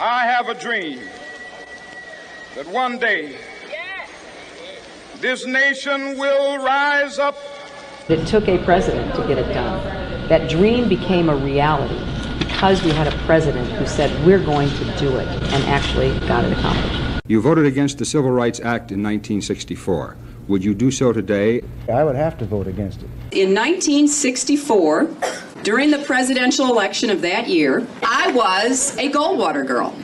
I have a dream that one day this nation will rise up. It took a president to get it done. That dream became a reality because we had a president who said, we're going to do it, and actually got it accomplished. You voted against the Civil Rights Act in 1964. Would you do so today? I would have to vote against it. In 1964, during the presidential election of that year, I was a Goldwater girl.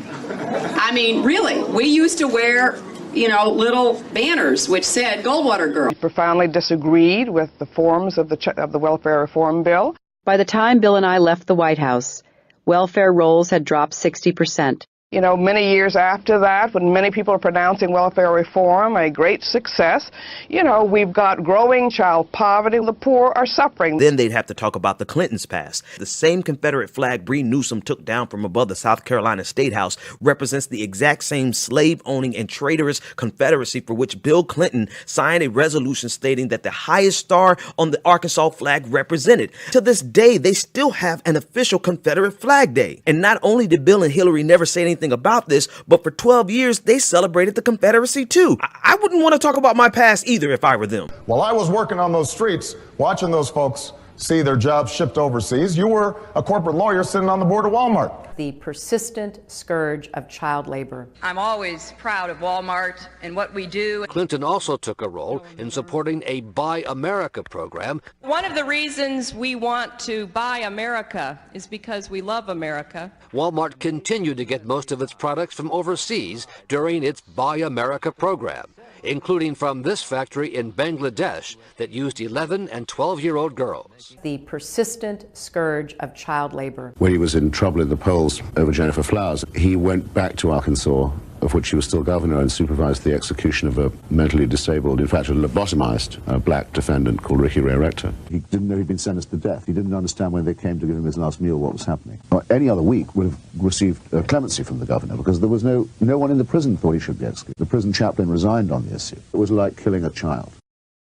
I mean, really, we used to wear, little banners which said Goldwater girl. We profoundly disagreed with the forms of the welfare reform bill. By the time Bill and I left the White House, welfare rolls had dropped 60%. Many years after that, when many people are pronouncing welfare reform a great success, we've got growing child poverty. The poor are suffering. Then they'd have to talk about the Clintons' past. The same Confederate flag Bree Newsom took down from above the South Carolina State House represents the exact same slave-owning and traitorous Confederacy for which Bill Clinton signed a resolution stating that the highest star on the Arkansas flag represented. To this day, they still have an official Confederate Flag Day. And not only did Bill and Hillary never say anything about this, but for 12 years they celebrated the Confederacy too. I wouldn't want to talk about my past either if I were them. While I was working on those streets, watching those folks see their jobs shipped overseas, you were a corporate lawyer sitting on the board of Walmart. The persistent scourge of child labor. I'm always proud of Walmart and what we do. Clinton also took a role in supporting a Buy America program. One of the reasons we want to buy America is because we love America. Walmart continued to get most of its products from overseas during its Buy America program, including from this factory in Bangladesh that used 11 and 12-year-old girls. The persistent scourge of child labor. When he was in trouble in the polls over Gennifer Flowers, he went back to Arkansas, of which he was still governor, and supervised the execution of a mentally disabled, in fact a lobotomized black defendant called Ricky Ray Rector. He didn't know he'd been sentenced to death. He didn't understand when they came to give him his last meal what was happening. Any other week would have received clemency from the governor because there was no one in the prison thought he should be executed. The prison chaplain resigned on the issue. It was like killing a child.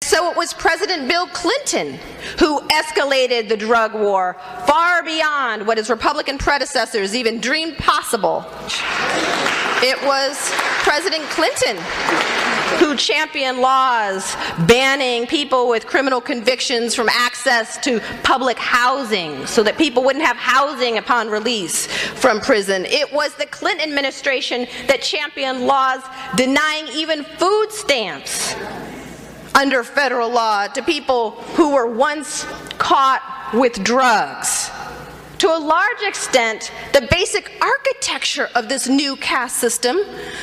So it was President Bill Clinton who escalated the drug war far beyond what his Republican predecessors even dreamed possible. It was President Clinton who championed laws banning people with criminal convictions from access to public housing so that people wouldn't have housing upon release from prison. It was the Clinton administration that championed laws denying even food stamps under federal law to people who were once caught with drugs. To a large extent, the basic architecture of this new caste system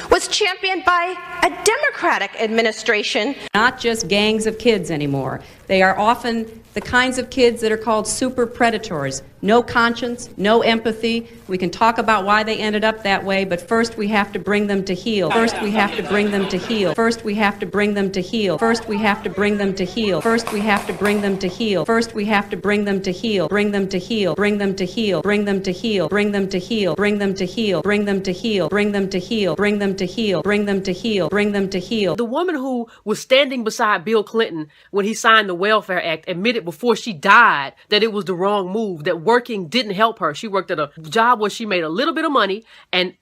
was championed by a Democratic administration. Not just gangs of kids anymore. They are often the kinds of kids that are called super predators. No conscience, no empathy. We can talk about why they ended up that way, but first we have to bring them to heal. First we have to bring them to heal. First we have to bring them to heal. First we have to bring them to heal. First we have to bring them to heal. First we have to bring them to heal. Bring them to heal. Bring them to heal. Bring them to heal. Bring them to heal. Bring them to heal. Bring them to heal. Bring them to heal. Bring them to heal. Bring them to heal. Bring them to heal. The woman who was standing beside Bill Clinton when he signed the Welfare Act admitted before she died that it was the wrong move, that working didn't help her. She worked at a job where she made a little bit of money, and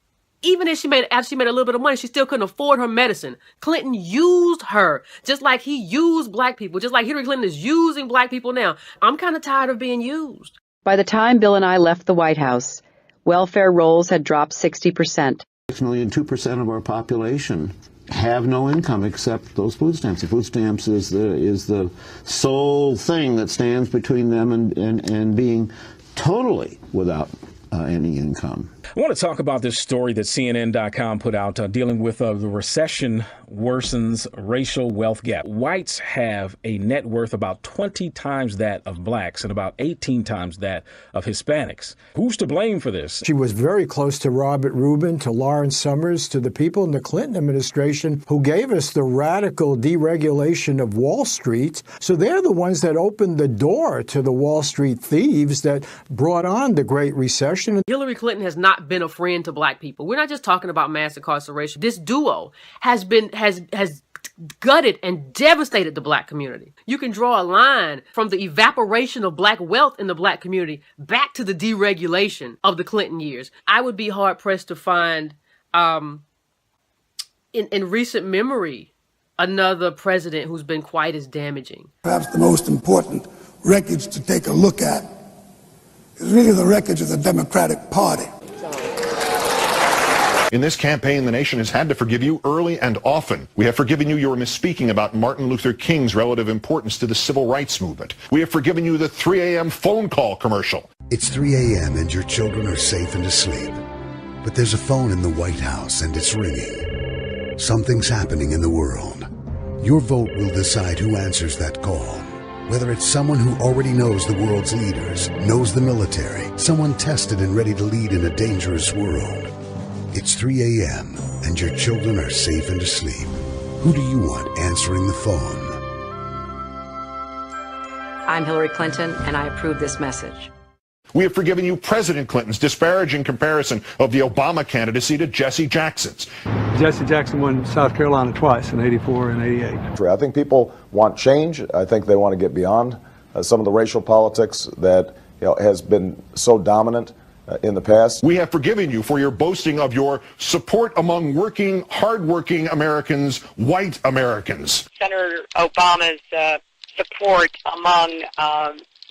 even if after she made a little bit of money, she still couldn't afford her medicine. Clinton used her, just like he used black people, just like Hillary Clinton is using black people now. I'm kind of tired of being used. By the time Bill and I left the White House, welfare rolls had dropped 60%. 6 million, 2% of our population have no income except those food stamps. The food stamps is the sole thing that stands between them and being totally without any income. I want to talk about this story that CNN.com put out dealing with the recession worsens racial wealth gap. Whites have a net worth about 20 times that of blacks and about 18 times that of Hispanics. Who's to blame for this? She was very close to Robert Rubin, to Lawrence Summers, to the people in the Clinton administration who gave us the radical deregulation of Wall Street. So they're the ones that opened the door to the Wall Street thieves that brought on the Great Recession. Hillary Clinton has not been a friend to black people. We're not just talking about mass incarceration. This duo has gutted and devastated the black community. You can draw a line from the evaporation of black wealth in the black community back to the deregulation of the Clinton years. I would be hard pressed to find in recent memory another president who's been quite as damaging. Perhaps the most important wreckage to take a look at is really the wreckage of the Democratic Party. In this campaign, the nation has had to forgive you early and often. We have forgiven you your misspeaking about Martin Luther King's relative importance to the civil rights movement. We have forgiven you the 3 a.m. phone call commercial. It's 3 a.m. and your children are safe and asleep. But there's a phone in the White House and it's ringing. Something's happening in the world. Your vote will decide who answers that call. Whether it's someone who already knows the world's leaders, knows the military, someone tested and ready to lead in a dangerous world. It's 3 a.m. and your children are safe and asleep. Who do you want answering the phone? I'm Hillary Clinton, and I approve this message. We have forgiven you President Clinton's disparaging comparison of the Obama candidacy to Jesse Jackson's. Jesse Jackson won South Carolina twice, in '84 and '88. I think people want change. I think they want to get beyond some of the racial politics that has been so dominant in the past. We have forgiven you for your boasting of your support among working, hardworking Americans, white Americans. Senator Obama's support among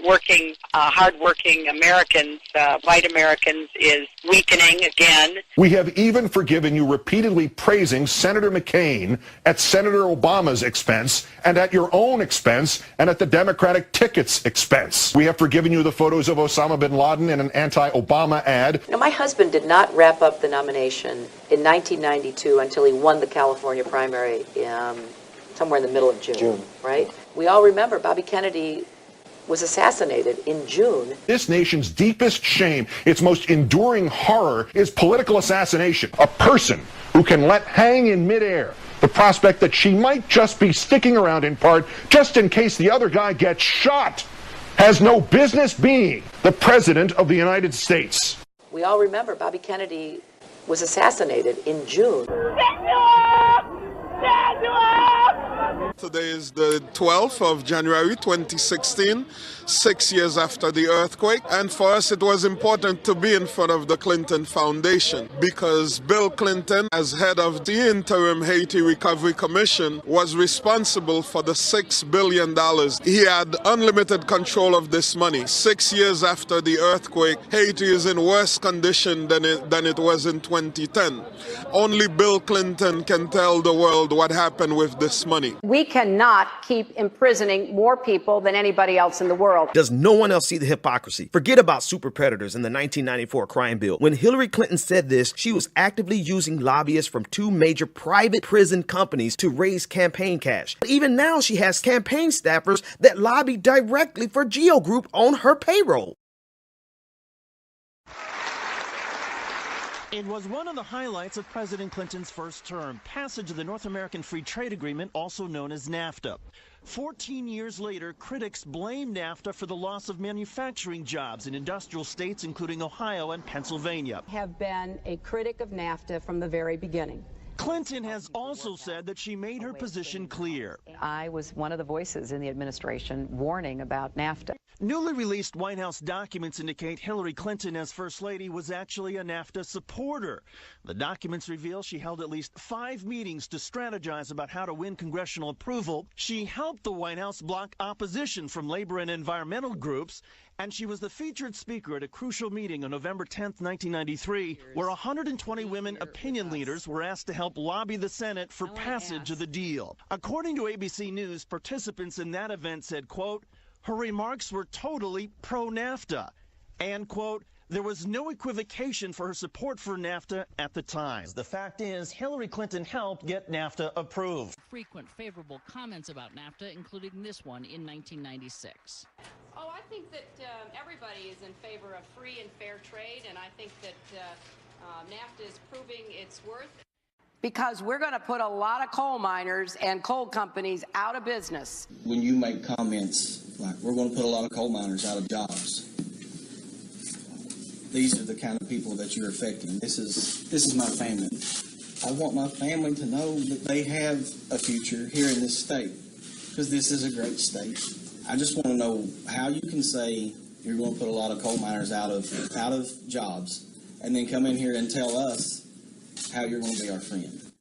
working, hardworking Americans, white Americans, is weakening again. We have even forgiven you repeatedly praising Senator McCain at Senator Obama's expense and at your own expense and at the Democratic ticket's expense. We have forgiven you the photos of Osama bin Laden in an anti-Obama ad. Now, my husband did not wrap up the nomination in 1992 until he won the California primary somewhere in the middle of June, right? We all remember Bobby Kennedy was assassinated in June. This nation's deepest shame, its most enduring horror, is political assassination. A person who can let hang in midair the prospect that she might just be sticking around in part just in case the other guy gets shot has no business being the President of the United States. We all remember Bobby Kennedy was assassinated in June. Today is the 12th of January 2016, 6 years after the earthquake. And for us, it was important to be in front of the Clinton Foundation because Bill Clinton, as head of the interim Haiti Recovery Commission, was responsible for the $6 billion. He had unlimited control of this money. 6 years after the earthquake, Haiti is in worse condition than it was in 2010. Only Bill Clinton can tell the world what happened with this money. We cannot keep imprisoning more people than anybody else in the world. Does no one else see the hypocrisy? Forget about super predators in the 1994 crime bill. When Hillary Clinton said this, she was actively using lobbyists from 2 major private prison companies to raise campaign cash. But even now, she has campaign staffers that lobby directly for Geo Group on her payroll. It was one of the highlights of President Clinton's first term, passage of the North American Free Trade Agreement, also known as NAFTA. 14 years later, critics blame NAFTA for the loss of manufacturing jobs in industrial states, including Ohio and Pennsylvania. I have been a critic of NAFTA from the very beginning. Clinton has also said that she made her position clear. I was one of the voices in the administration warning about NAFTA. Newly released White House documents indicate Hillary Clinton, as First Lady, was actually a NAFTA supporter. The documents reveal she held at least 5 meetings to strategize about how to win congressional approval. She helped the White House block opposition from labor and environmental groups, and she was the featured speaker at a crucial meeting on November 10, 1993, where 120 women opinion leaders were asked to help lobby the Senate for passage of the deal. According to ABC News, participants in that event said, quote, her remarks were totally pro-NAFTA, and, quote, there was no equivocation for her support for NAFTA at the time. The fact is, Hillary Clinton helped get NAFTA approved. Frequent favorable comments about NAFTA, including this one in 1996. Oh, I think that everybody is in favor of free and fair trade, and I think that NAFTA is proving its worth. Because we're going to put a lot of coal miners and coal companies out of business. When you make comments like, we're going to put a lot of coal miners out of jobs, these are the kind of people that you're affecting. This is my family. I want my family to know that they have a future here in this state, because this is a great state. I just want to know how you can say you're going to put a lot of coal miners out of jobs, and then come in here and tell us how you're going to be our friend.